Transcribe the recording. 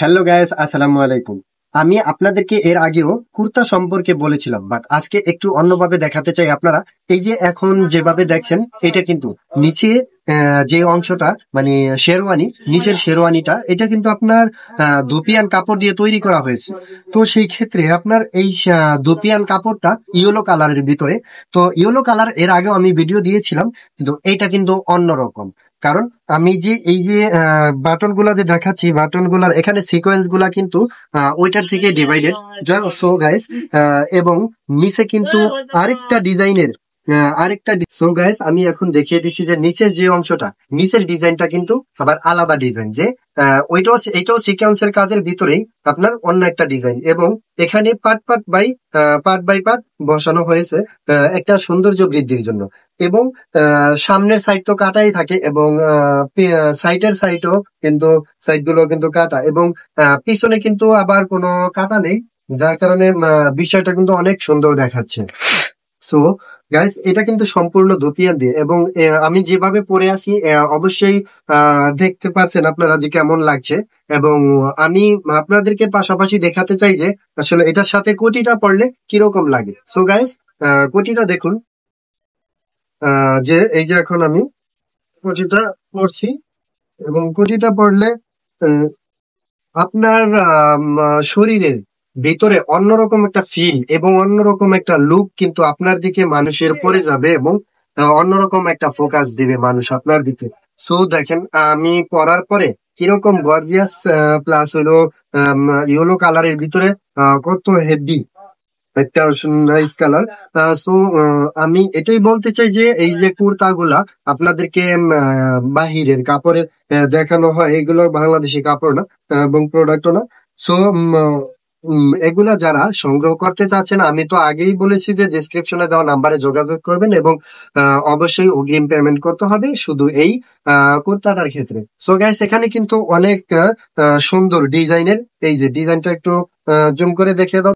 Hello guys, আসসালামু আলাইকুম। আমি আপনাদেরকে এর আগেও কুর্তা সম্পর্কে বলেছিলাম, বাট আজকে একটু অন্যভাবে দেখাতে চাই। আপনারা এই যে এখন যেভাবে দেখছেন, এটা কিন্তু নিচে যে অংশটা মানে শেরওয়ানি, নিচের শেরওয়ানিটা এটা কিন্তু আপনার দুপিয়ান কাপড় দিয়ে তৈরি করা হয়েছে। তো সেই ক্ষেত্রে আপনার এই দুপিয়ান কাপড়টা ইয়েলো কালারের ভিতরে। তো ইয়েলো কালার এর আগেও আমি ভিডিও দিয়েছিলাম, কিন্তু এইটা কিন্তু অন্যরকম। কারণ আমি যে এই যে বাটন গুলা যে দেখাচ্ছি, বাটন গুলার এখানে সিকোয়েন্স গুলা কিন্তু ওইটার থেকে ডিভাইডেড। সো গাইস, এবং নিচে কিন্তু আরেকটা ডিজাইনের সো গাইস, আমি এখন দেখিয়ে দিচ্ছি যে নিচের যে অংশটা, নিচের ডিজাইনটা কিন্তু আবার আলাদা ডিজাইন। যে এটাও সিকোয়েন্সের কাজের ভিতরেই আপনার অন্য একটা ডিজাইন, এবং এখানে পার্ট বাই পার্ট বসানো হয়েছে একটা সৌন্দর্য বৃদ্ধির জন্য। এবং সামনের সাইড তো কাটাই থাকে, এবং সাইডের সাইডও কিন্তু সাইড গুলো কিন্তু কাটা, এবং পিছনে কিন্তু আবার কোনো কাটা নেই, যার কারণে বিষয়টা কিন্তু অনেক সুন্দর দেখাচ্ছে। সো গাইস, এটা কিন্তু সম্পূর্ণ ধুপিয়া দিয়ে, এবং আমি যেভাবে পরে আছি অবশ্যই দেখতে পাচ্ছেন আপনারা যে কেমন লাগছে। এবং আমি আপনাদেরকে পাশাপাশি দেখাতে চাই যে আসলে এটার সাথে কোটিটা পরলে কিরকম লাগে। সো গাইস, কোটিটা দেখুন। যে এই যে এখন আমি কোটিটা পরছি, এবং কোটিটা পরলে আহ, আপনার শরীরের ভিতরে অন্যরকম একটা ফিল এবং অন্যরকম একটা লুক কিন্তু আপনার দিকে মানুষের পড়ে যাবে, এবং অন্যরকম একটা ফোকাস দিবে মানুষ আপনার দিকে। সো দেখেন, আমি পরার পরে কিরকম গর্জিয়াস, প্লাস হলো ইয়েলো কালারের ভিতরে কত হেভি একটা নাইস কালার। সো আমি এটাই বলতে চাই যে এই যে কুর্তা গুলা আপনাদেরকে বাহিরের কাপড়ের দেখানো হয়, এগুলো বাংলাদেশি কাপড় না, এবং প্রোডাক্টও না। সো এগুলা যারা সংগ্রহ করতে চাচ্ছেন, আমি তো আগেই বলেছি যে ডিসক্রিপশনে দেওয়া নাম্বারে যোগাযোগ করবেন, এবং অবশ্যই অগ্রিম পেমেন্ট করতে হবে শুধু এই কুর্তাটার ক্ষেত্রে। সো গাইস, এখানে কিন্তু অনেক সুন্দর ডিজাইনের, এই যে ডিজাইনটা একটু জুম করে দেখে দাও।